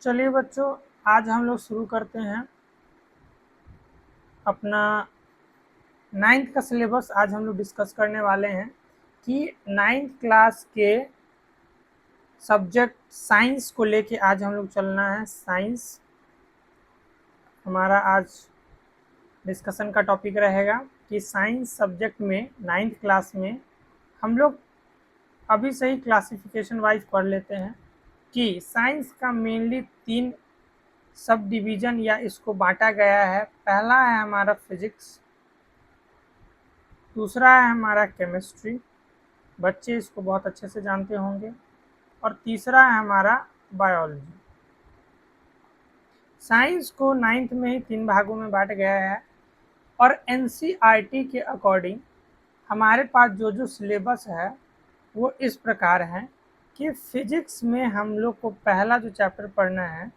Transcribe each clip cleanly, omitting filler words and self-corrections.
चलिए बच्चों, आज हम लोग शुरू करते हैं अपना 9th का सिलेबस। आज हम लोग डिस्कस करने वाले हैं कि 9th क्लास के सब्जेक्ट साइंस को लेके आज हम लोग चलना है। साइंस हमारा आज डिस्कशन का टॉपिक रहेगा कि साइंस सब्जेक्ट में 9th क्लास में हम लोग अभी से ही क्लासिफिकेशन वाइज पढ़ लेते हैं कि साइंस का मेनली 3 सब डिवीज़न या इसको बांटा गया है। पहला है हमारा फिजिक्स, दूसरा है हमारा केमिस्ट्री, बच्चे इसको बहुत अच्छे से जानते होंगे, और तीसरा है हमारा बायोलॉजी। साइंस को 9th में ही 3 भागों में बांटा गया है और एनसीईआरटी के अकॉर्डिंग हमारे पास जो सिलेबस है वो इस प्रकार है कि फिजिक्स में हम लोग को पहला जो चैप्टर पढ़ना है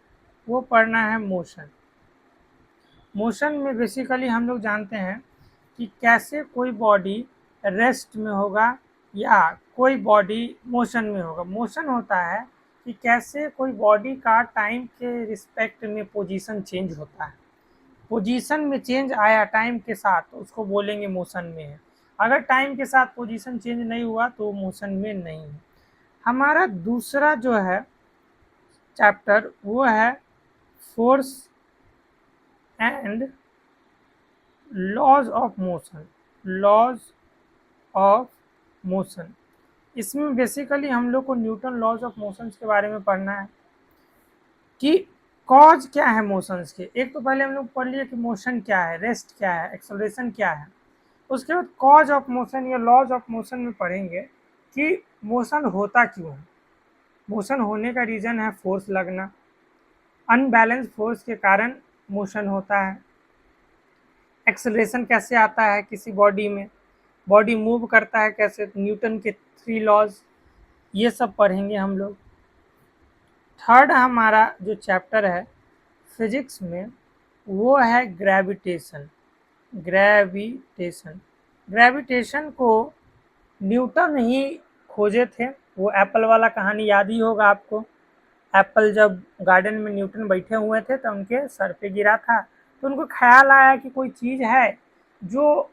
वो पढ़ना है मोशन। मोशन में बेसिकली हम लोग जानते हैं कि कैसे कोई बॉडी रेस्ट में होगा या कोई बॉडी मोशन में होगा। मोशन होता है कि कैसे कोई बॉडी का टाइम के रिस्पेक्ट में पोजीशन चेंज होता है। पोजीशन में चेंज आया टाइम के साथ तो उसको बोलेंगे मोशन में है। अगर टाइम के साथ पोजीशन चेंज नहीं हुआ तो मोशन में नहीं है। हमारा दूसरा जो है चैप्टर वो है force and laws of motion. Laws of motion, इसमें बेसिकली हम लोग को न्यूटन लॉज ऑफ मोशंस के बारे में पढ़ना है कि कॉज क्या है मोशंस के। एक तो पहले हम लोग पढ़ लिए कि मोशन क्या है, रेस्ट क्या है, एक्सेलरेशन क्या है। उसके बाद कॉज ऑफ मोशन या लॉज ऑफ मोशन में पढ़ेंगे कि मोशन होता क्यों है। मोशन होने का रीज़न है फोर्स लगना, अनबैलेंस फोर्स के कारण मोशन होता है। एक्सेलरेशन कैसे आता है किसी बॉडी में, बॉडी मूव करता है कैसे, न्यूटन के 3 लॉज, ये सब पढ़ेंगे हम लोग। थर्ड हमारा जो चैप्टर है फिजिक्स में वो है ग्रेविटेशन। ग्रेविटेशन ग्रेविटेशन को न्यूटन ही खोजे थे। वो एप्पल वाला कहानी याद ही होगा आपको। एप्पल जब गार्डन में न्यूटन बैठे हुए थे तो उनके सर पे गिरा था, तो उनको ख्याल आया कि कोई चीज़ है जो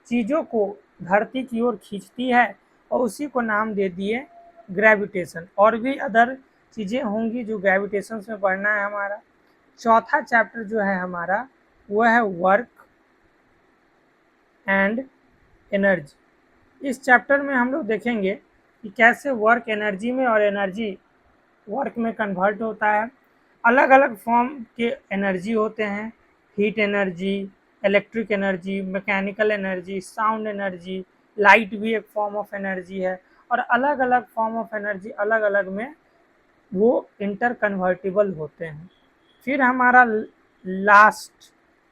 चीज़ों को धरती की ओर खींचती है, और उसी को नाम दे दिए ग्रेविटेशन। और भी अदर चीज़ें होंगी जो ग्रेविटेशन में पढ़ना है हमारा। चौथा चैप्टर जो है हमारा वो है वर्क एंड एनर्जी। इस चैप्टर में हम लोग देखेंगे कि कैसे वर्क एनर्जी में और एनर्जी वर्क में कन्वर्ट होता है। अलग अलग फॉर्म के एनर्जी होते हैं, heat energy, electric energy, mechanical energy, sound energy, light भी एक फॉर्म ऑफ एनर्जी है। और अलग अलग फॉर्म ऑफ एनर्जी अलग अलग में वो इंटर कन्वर्टिबल होते हैं। फिर हमारा लास्ट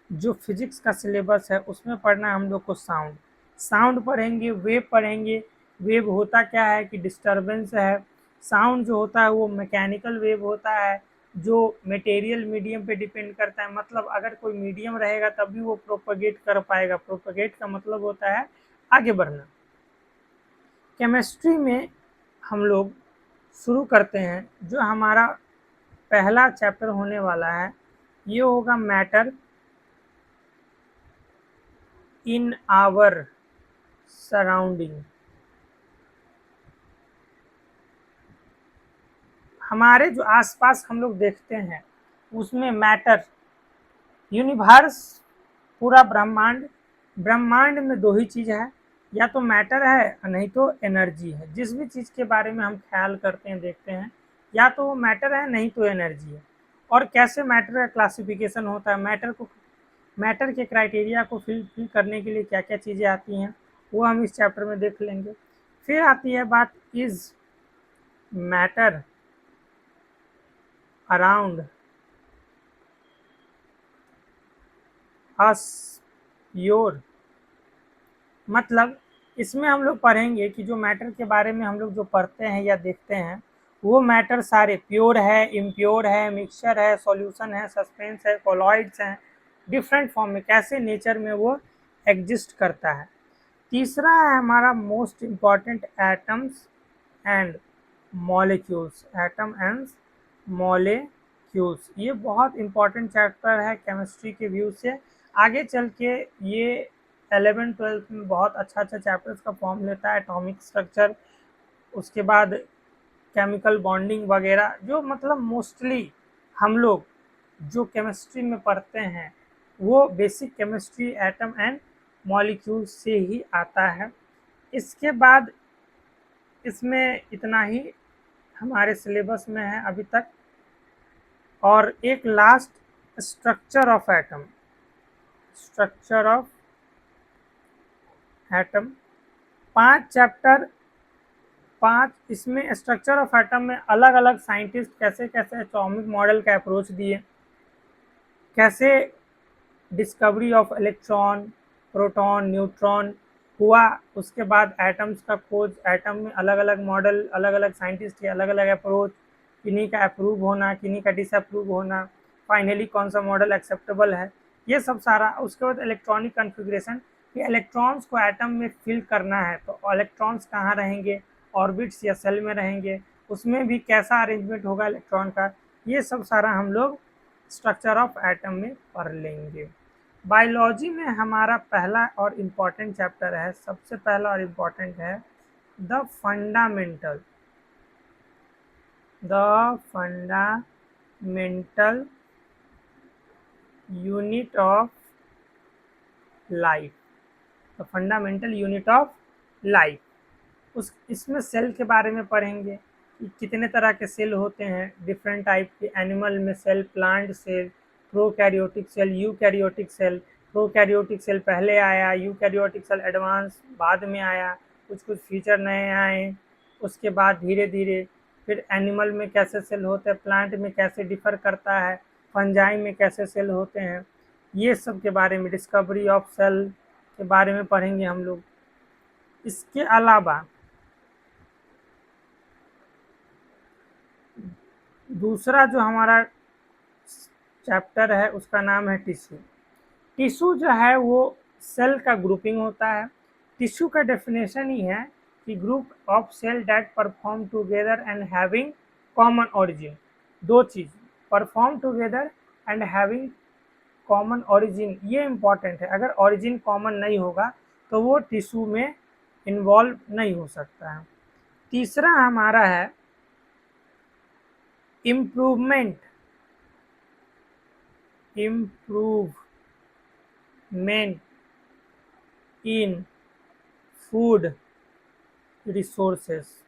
जो फिजिक्स का सिलेबस है उसमें पढ़ना है हम लोग को साउंड। साउंड पढ़ेंगे, वेव पढ़ेंगे। वेव होता क्या है कि डिस्टरबेंस है। साउंड जो होता है वो मैकेनिकल वेव होता है जो मटेरियल मीडियम पे डिपेंड करता है। मतलब अगर कोई मीडियम रहेगा तभी वो प्रोपगेट कर पाएगा। प्रोपगेट का मतलब होता है आगे बढ़ना। केमिस्ट्री में हम लोग शुरू करते हैं। जो हमारा पहला चैप्टर होने वाला है ये होगा मैटर इन आवर सराउंडिंग। हमारे जो आसपास हम लोग देखते हैं उसमें मैटर, यूनिवर्स, पूरा ब्रह्मांड। ब्रह्मांड में 2 ही चीज़ है, या तो मैटर है नहीं तो एनर्जी है। जिस भी चीज़ के बारे में हम ख्याल करते हैं देखते हैं, या तो वो मैटर है नहीं तो एनर्जी है। और कैसे मैटर का क्लासिफिकेशन होता है, मैटर के क्राइटेरिया को फिल करने के लिए क्या क्या चीज़ें आती हैं वो हम इस चैप्टर में देख लेंगे। फिर आती है बात is matter around us pure. मतलब इसमें हम लोग पढ़ेंगे कि जो मैटर के बारे में हम लोग जो पढ़ते हैं या देखते हैं वो मैटर सारे प्योर है, इम्प्योर है, मिक्सचर है, सॉल्यूशन है, सस्पेंस है, कोलॉइड्स हैं, डिफरेंट फॉर्म में कैसे नेचर में वो एग्जिस्ट करता है। तीसरा है हमारा most important atoms and molecules. Atom and molecules. Molecules, ये बहुत इंपॉर्टेंट चैप्टर है केमिस्ट्री के व्यू से। आगे चल के ये 11th-12th में बहुत अच्छा चैप्टर्स का फॉर्म लेता है, एटॉमिक स्ट्रक्चर, उसके बाद केमिकल बॉन्डिंग वगैरह, जो मतलब मोस्टली हम लोग जो केमिस्ट्री में पढ़ते हैं वो basic chemistry atom and molecule से ही आता है। इसके बाद इसमें इतना ही हमारे सिलेबस में है अभी तक। और एक last, structure of atom, structure of atom 5 chapter, 5 इसमें स्ट्रक्चर ऑफ एटम में अलग अलग साइंटिस्ट कैसे कैसे एटॉमिक मॉडल का अप्रोच दिए, कैसे discovery of electron, proton, neutron हुआ, उसके बाद एटम्स का खोज, एटम में अलग अलग मॉडल, अलग अलग साइंटिस्ट के अलग अलग अप्रोच, किन्हीं का अप्रूव होना, किन्हीं का डिसअप्रूव होना, फाइनली कौन सा मॉडल एक्सेप्टेबल है, ये सब सारा। उसके बाद इलेक्ट्रॉनिक कन्फिग्रेशन, कि इलेक्ट्रॉन्स को एटम में फिल करना है तो इलेक्ट्रॉन्स कहाँ रहेंगे, ऑर्बिट्स या सेल में रहेंगे, उसमें भी कैसा अरेंजमेंट होगा इलेक्ट्रॉन का, ये सब सारा हम लोग स्ट्रक्चर ऑफ एटम में पढ़ लेंगे। बायोलॉजी में हमारा पहला और इम्पॉर्टेंट चैप्टर है, सबसे पहला और इम्पॉर्टेंट है the fundamental unit of life, the fundamental unit of life. इसमें सेल के बारे में पढ़ेंगे कि कितने तरह के सेल होते हैं, डिफरेंट टाइप के, एनिमल में cell, plant cell, prokaryotic cell, eukaryotic cell. Prokaryotic cell पहले आया, यूकैरियोटिक सेल एडवांस बाद में आया, कुछ फीचर नए आए, उसके बाद धीरे धीरे फिर एनिमल में कैसे सेल होते हैं, प्लांट में कैसे डिफर करता है, फंजाई में कैसे सेल होते हैं, ये सब के बारे में, डिस्कवरी ऑफ सेल के बारे में पढ़ेंगे हम लोग। इसके अलावा दूसरा जो हमारा चैप्टर है उसका नाम है टिश्यू। टिश्यू जो है वो सेल का ग्रुपिंग होता है। टिश्यू का डेफिनेशन ही है कि group of cell that perform together and having common origin. दो चीज, perform together and having common origin, ये इंपॉर्टेंट है। अगर ओरिजिन कॉमन नहीं होगा तो वो टिश्यू में इन्वॉल्व नहीं हो सकता है। तीसरा हमारा है improvement in food resources.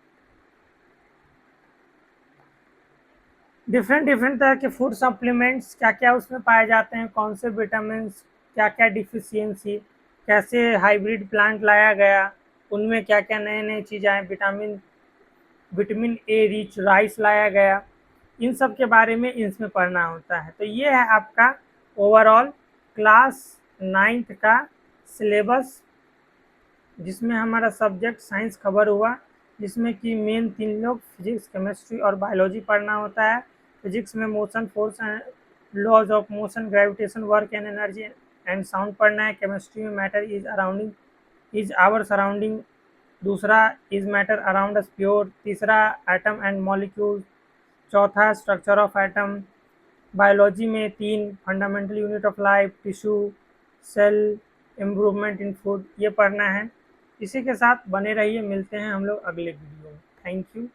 Different तरह के फूड सप्लीमेंट्स क्या क्या उसमें पाए जाते हैं, कौन से विटामिन, क्या क्या डिफिशियंसी, कैसे हाइब्रिड प्लांट लाया गया, उनमें क्या क्या नए नए चीज़ आए, विटामिन ए रिच राइस लाया गया, इन सब के बारे में इसमें पढ़ना होता है। तो ये है आपका ओवरऑल क्लास 9th का सिलेबस, जिसमें हमारा सब्जेक्ट साइंस कवर हुआ, जिसमें कि मेन 3 लोग फिजिक्स, केमिस्ट्री और बायोलॉजी पढ़ना होता है। फिजिक्स में motion, force and laws of motion, gravitation, work and energy and sound पढ़ना है। केमिस्ट्री में मैटर इज आवर सराउंडिंग, दूसरा is matter around us pure, तीसरा एटम एंड मॉलिक्यूल, चौथा स्ट्रक्चर ऑफ एटम। बायोलॉजी में 3 fundamental unit of life, tissue, cell, improvement in food, ये पढ़ना है। इसी के साथ बने रहिए, मिलते हैं हम लोग अगले वीडियो में। Thank you.